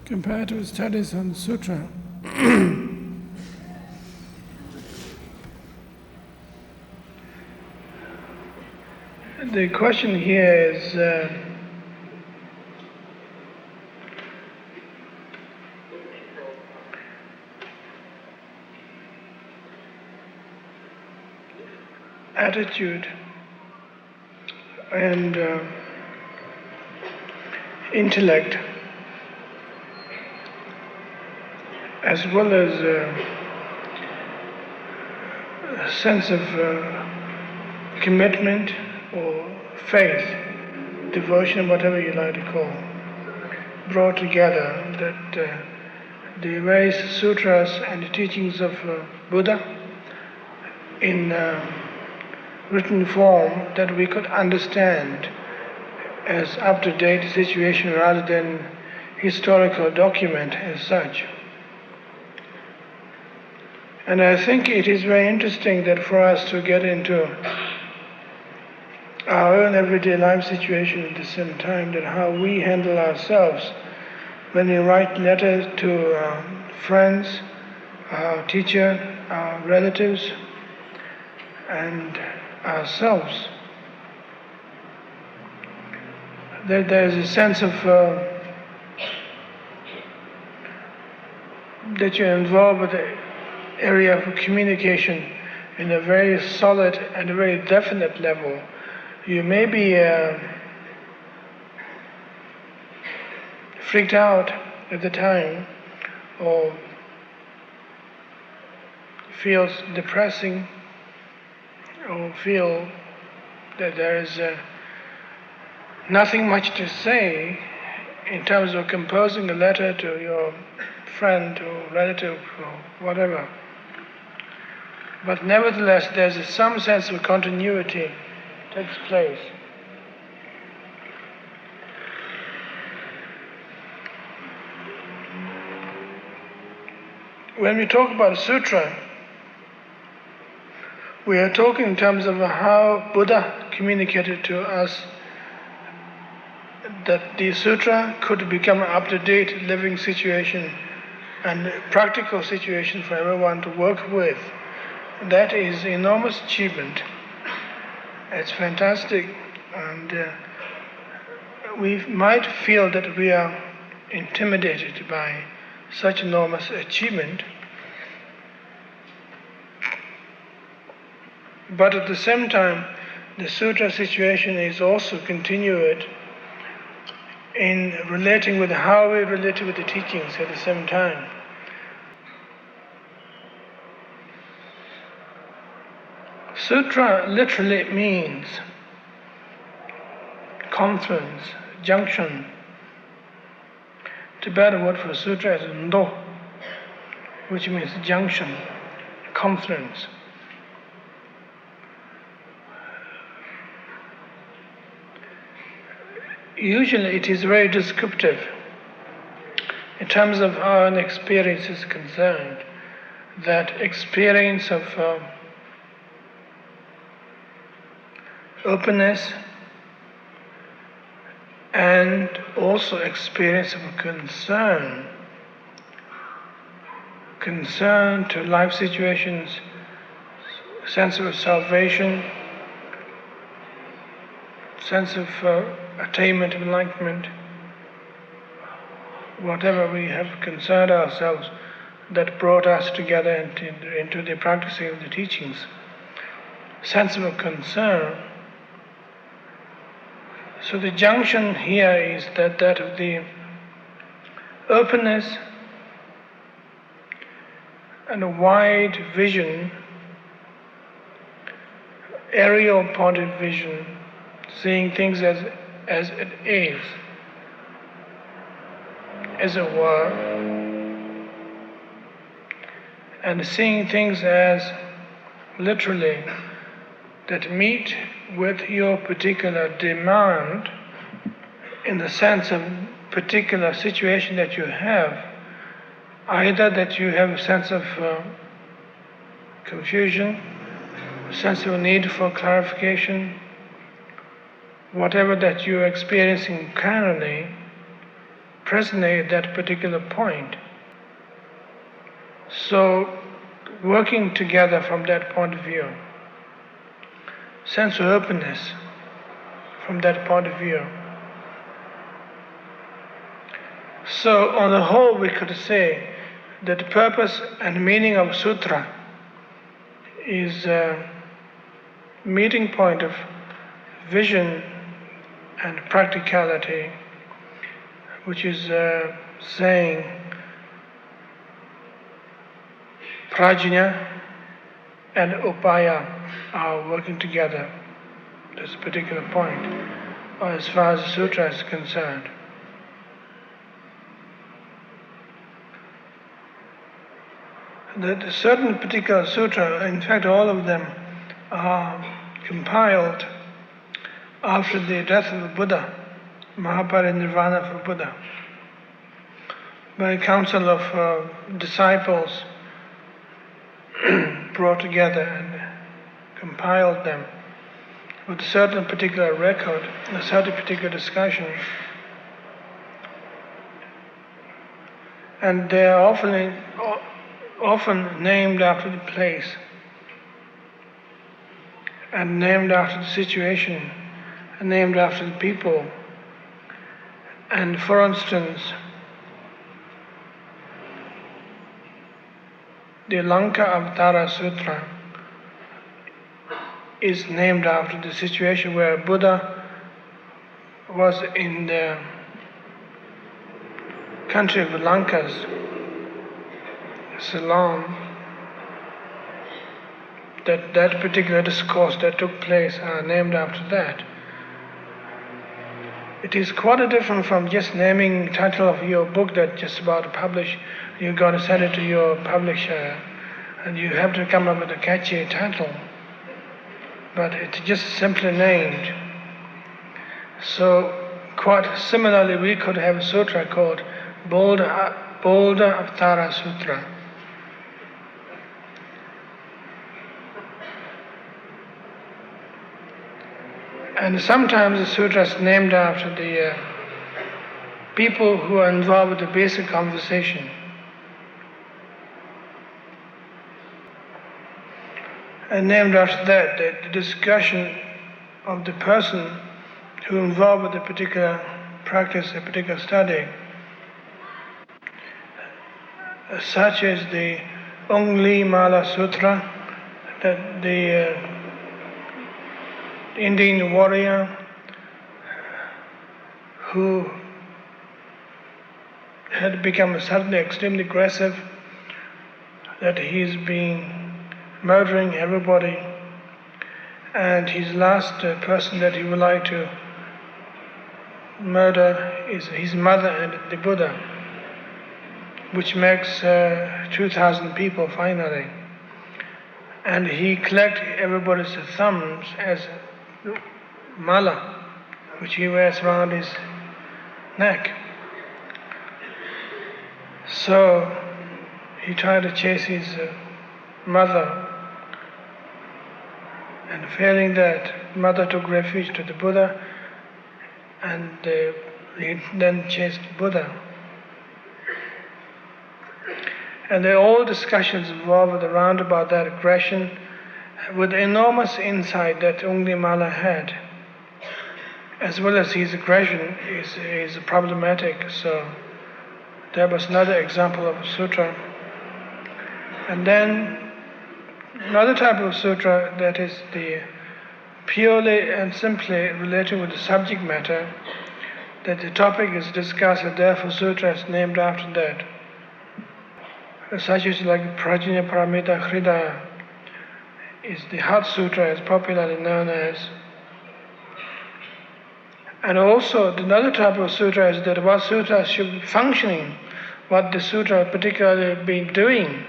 compared to studies on the sutra. The question here is attitude and intellect, as well as a sense of commitment or faith, devotion, whatever you like to call, brought together, that the various sutras and the teachings of Buddha in written form, that we could understand as up-to-date situation rather than historical document as such. And I think it is very interesting that for us to get into our own everyday life situation at the same time, that how we handle ourselves when we write letters to our friends, our teacher, our relatives, and ourselves. That there's a sense of that you're involved with the area of communication in a very solid and a very definite level. You may be freaked out at the time, or feels depressing, or feel that there is nothing much to say in terms of composing a letter to your friend or relative or whatever. But nevertheless, there's some sense of continuity takes place. When we talk about a sutra, we are talking in terms of how Buddha communicated to us that the sutra could become an up-to-date living situation and practical situation for everyone to work with. That is enormous achievement. It's fantastic, and we might feel that we are intimidated by such enormous achievement. But at the same time, the sutra situation is also continued in relating with how we relate with the teachings at the same time. Sutra literally means confluence, junction. Tibetan word for sutra is ndo, which means junction, confluence. Usually it is very descriptive in terms of how an experience is concerned, that experience of openness and also experience of concern to life situations, sense of salvation, sense of attainment of enlightenment, whatever we have concerned ourselves that brought us together into the practicing of the teachings. Sense of concern. So the junction here is that of the openness and a wide vision, aerial pointed vision, seeing things as it is, as it were, and seeing things as literally that meet with your particular demand in the sense of particular situation that you have, either that you have a sense of confusion, a sense of need for clarification, whatever that you're experiencing currently, presently at that particular point. So, working together from that point of view, sense of openness from that point of view. So, on the whole, we could say that the purpose and meaning of sutra is a meeting point of vision and practicality, which is saying prajna and upaya are working together. That's a particular point, as far as the sutra is concerned. That certain particular sutra, in fact all of them, are compiled after the death of the Buddha, Mahaparinirvana for Buddha, by a council of disciples brought together and compiled them with a certain particular record, a certain particular discussion. And they are often named after the place and named after the situation and named after the people. And for instance, the Lanka Avatara Sutra is named after the situation where Buddha was in the country of the Lankas, Ceylon. That particular discourse that took place are named after that. It is quite different from just naming the title of your book that just about to publish. You're going to send it to your publisher and you have to come up with a catchy title. But it's just simply named. So quite similarly we could have a sutra called Boulder Avatara Sutra. And sometimes the sutra is named after the people who are involved with the basic conversation. And named after that, the discussion of the person who is involved with a particular practice, a particular study, such as the Ongli Mala Sutra, that the Indian warrior who had become suddenly extremely aggressive, that he's been murdering everybody, and his last person that he would like to murder is his mother and the Buddha, which makes 2,000 people finally. And he collects everybody's thumbs as mala, which he wears around his neck. So he tried to chase his mother, and failing that, mother took refuge to the Buddha, and he then chased Buddha. And all discussions revolved around about that aggression, with enormous insight that Ongli had, as well as his aggression is problematic. So that was another example of a sutra. And then another type of sutra that is the purely and simply relating with the subject matter, that the topic is discussed, and therefore sutra is named after that. Such as like Prajna Paramita Hridaya is the Heart Sutra, as popularly known as. And also another type of sutra is that what sutra should be functioning, what the sutra particularly be doing,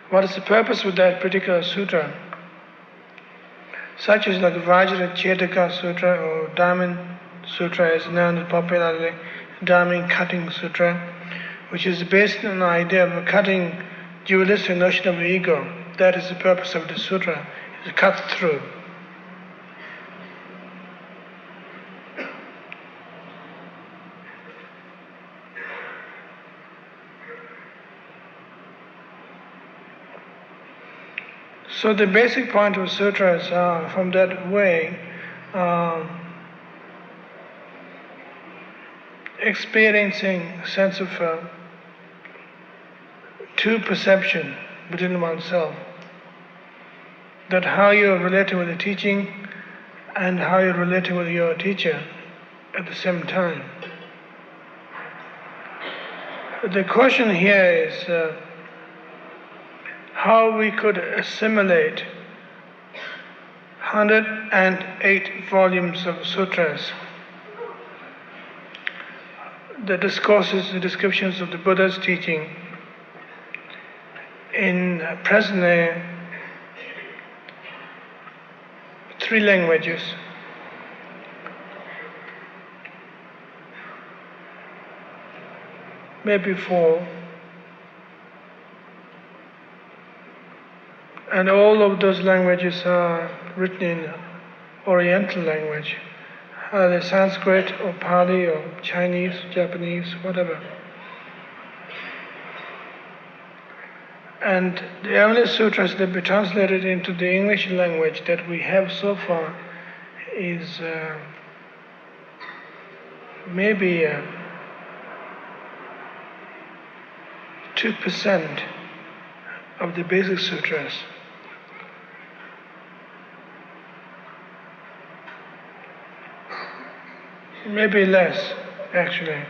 what is the purpose of that particular sutra. Such as like Vajra Chetaka Sutra or Dharmin Sutra, as known popularly, Dharmin Cutting Sutra, which is based on the idea of cutting dualistic notion of the ego. That is the purpose of the sutra, is to cut through. So the basic point of sutras are from that way experiencing sense of true perception within oneself, that how you're relating with the teaching and how you're relating with your teacher at the same time. The question here is how we could assimilate 108 volumes of sutras, the discourses, the descriptions of the Buddha's teaching, in presently 3 languages. Maybe 4. And all of those languages are written in Oriental language, either Sanskrit or Pali or Chinese, Japanese, whatever. And the only sutras that be translated into the English language that we have so far is maybe 2% of the basic sutras. Maybe less, actually.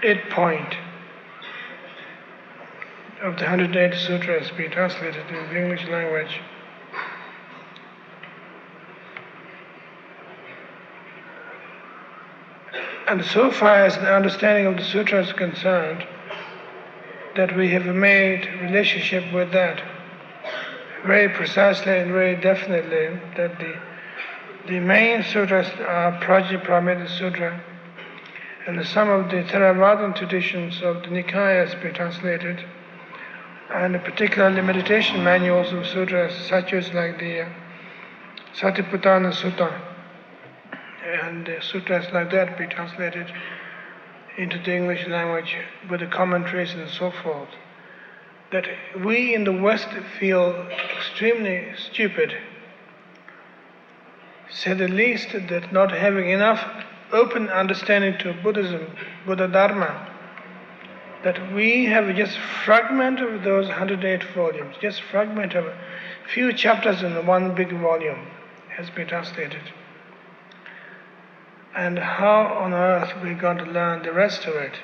Eight point of the 108 sutras being translated in the English language. And so far as the understanding of the sutra is concerned, that we have made relationship with that very precisely and very definitely, that the main sutras are Prajnaparamita Sutra, and some of the Theravadan traditions of the Nikayas have been translated, and particularly meditation manuals of sutras, such as like the Satipatthana Sutta, and sutras like that be translated into the English language with the commentaries and so forth. That we in the West feel extremely stupid, say the least, that not having enough open understanding to Buddhism, Buddha Dharma, that we have just fragment of those 108 volumes, just fragment of a few chapters in one big volume has been translated. And how on earth we're going to learn the rest of it?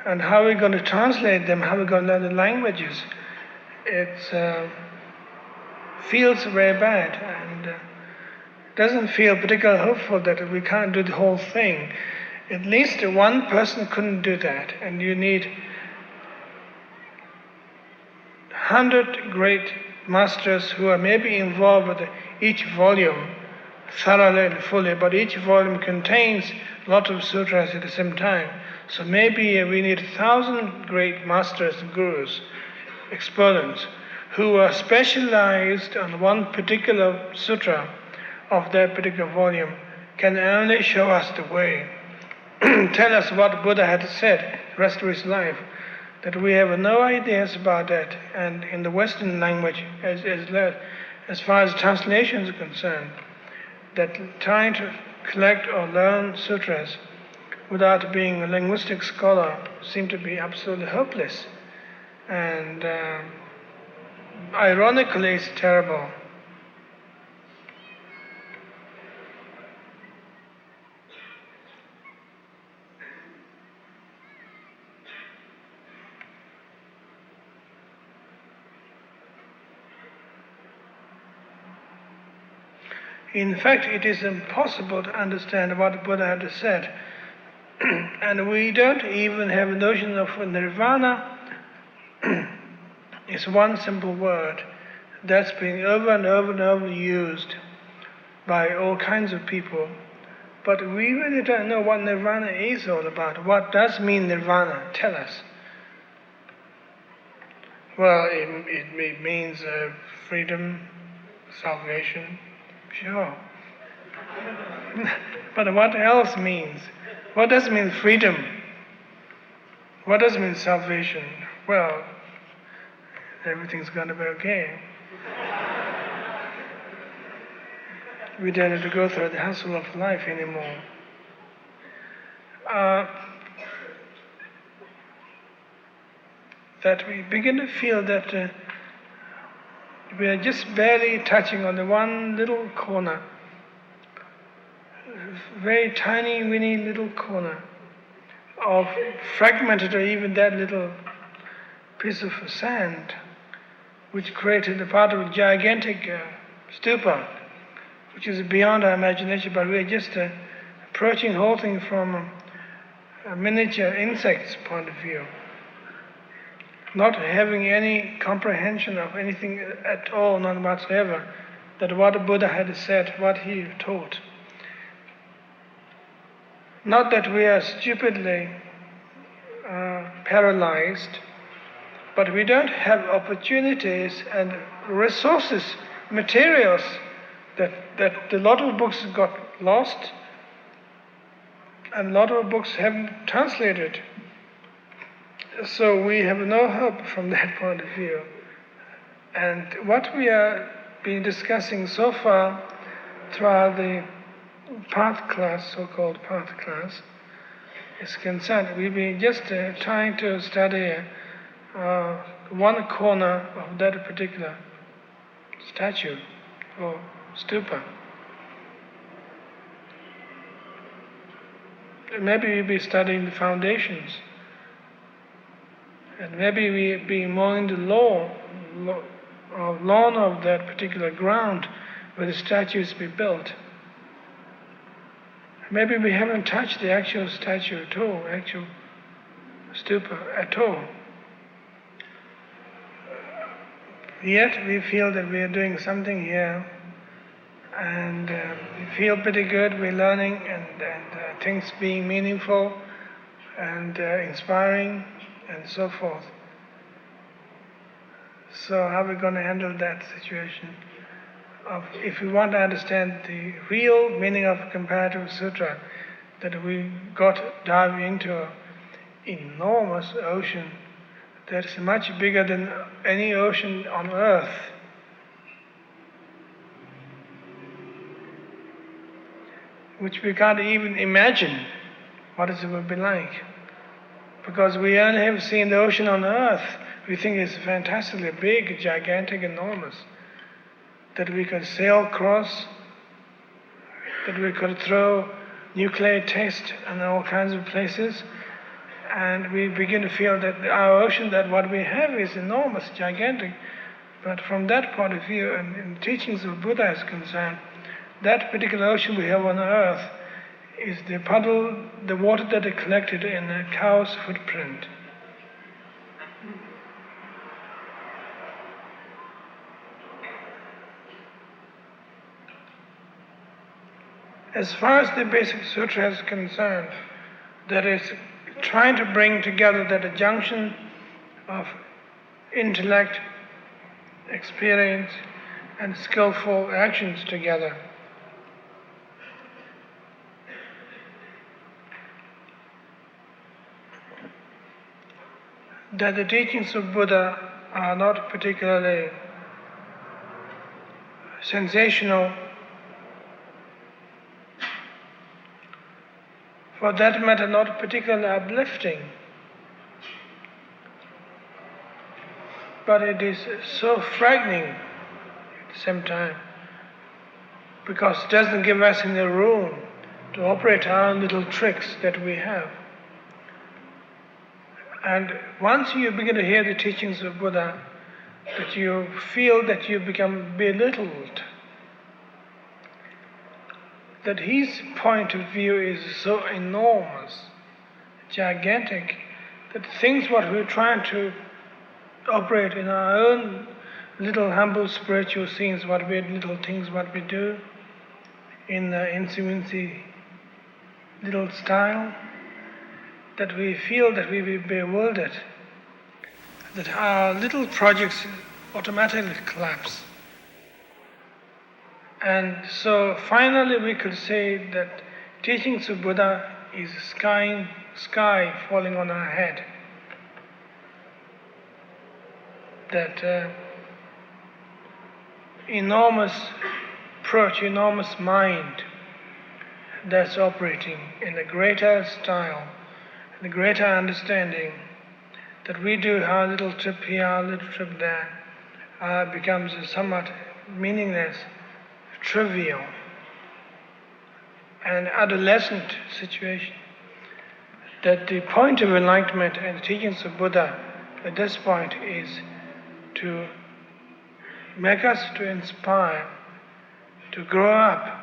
And how we're going to translate them, how we're going to learn the languages? It feels very bad, and doesn't feel particularly hopeful that we can't do the whole thing. At least one person couldn't do that, and you need 100 great masters who are maybe involved with each volume thoroughly and fully, but each volume contains a lot of sutras at the same time. So maybe we need 1,000 great masters, gurus, exponents, who are specialized on one particular sutra of that particular volume, can only show us the way, tell us what Buddha had said the rest of his life, that we have no ideas about that. And in the Western language, as far as translation is concerned, that trying to collect or learn sutras without being a linguistic scholar seemed to be absolutely hopeless. And ironically, it's terrible. In fact, it is impossible to understand what Buddha had said. And we don't even have a notion of nirvana. It's one simple word that's been over and over and over used by all kinds of people. But we really don't know what nirvana is all about. What does mean nirvana? Tell us. Well, it means freedom, salvation, sure. But what else means? What does mean freedom? What does mean salvation? Well, everything's going to be okay. We don't have to go through the hassle of life anymore. That we begin to feel that we are just barely touching on the one little corner, very tiny, weeny little corner of fragmented, or even that little piece of sand, which created a part of a gigantic stupa, which is beyond our imagination, but we are just approaching the whole thing from a miniature insect's point of view, not having any comprehension of anything at all, none whatsoever, that what the Buddha had said, what he taught. Not that we are stupidly paralyzed, but we don't have opportunities and resources, materials, that a lot of books got lost and a lot of books haven't translated. So we have no hope from that point of view. And what we are been discussing so far throughout the path class, so-called path class, is concerned, we've been just trying to study one corner of that particular statue or stupa. Maybe we'll be studying the foundations, and maybe we'll be more in the lawn of that particular ground where the statues be built. Maybe we haven't touched the actual statue at all, actual stupa at all. Yet we feel that we are doing something here, and we feel pretty good, we're learning, and things being meaningful and inspiring and so forth. So how are we going to handle that situation? If we want to understand the real meaning of Comparative Sutra, that we got to dive into an enormous ocean that is much bigger than any ocean on earth. Which we can't even imagine what it will be like. Because we only have seen the ocean on earth. We think it's fantastically big, gigantic, enormous. That we could sail across, that we could throw nuclear tests in all kinds of places, and we begin to feel that our ocean, that what we have is enormous, gigantic. But from that point of view, and in the teachings of Buddha is concerned, that particular ocean we have on earth is the puddle, the water that is collected in a cow's footprint. As far as the basic sutra is concerned, that is trying to bring together that junction of intellect, experience, and skillful actions together. That the teachings of Buddha are not particularly sensational, for that matter not particularly uplifting, but it is so frightening at the same time, because it doesn't give us any room to operate our own little tricks that we have. And once you begin to hear the teachings of Buddha, that you feel that you become belittled, that his point of view is so enormous, gigantic, that things what we're trying to operate in our own little humble spiritual scenes, what we little things what we do in insignificant little style, that we feel that we will be bewildered, that our little projects automatically collapse. And so finally we could say that teachings of Buddha is sky falling on our head. That enormous approach, enormous mind that's operating in a greater style, in a greater understanding, that we do our little trip here, our little trip there, becomes a somewhat meaningless, trivial, and adolescent situation. That the point of enlightenment and the teachings of Buddha at this point is to make us to inspire, to grow up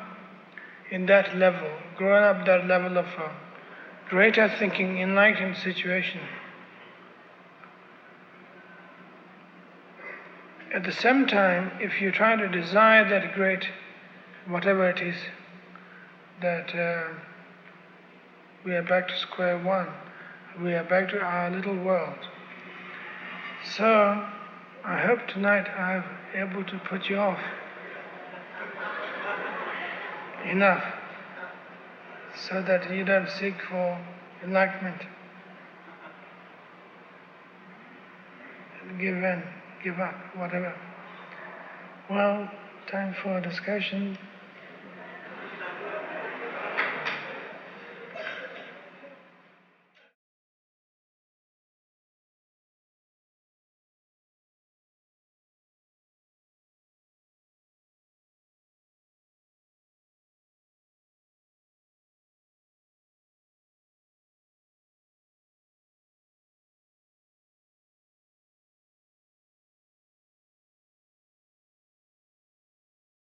in that level, grow up that level of greater thinking, enlightened situation. At the same time, if you try to desire that great, whatever it is, that we are back to square one, we are back to our little world. So, I hope tonight I'm able to put you off enough so that you don't seek for enlightenment and give in, give up, whatever. Well, time for discussion.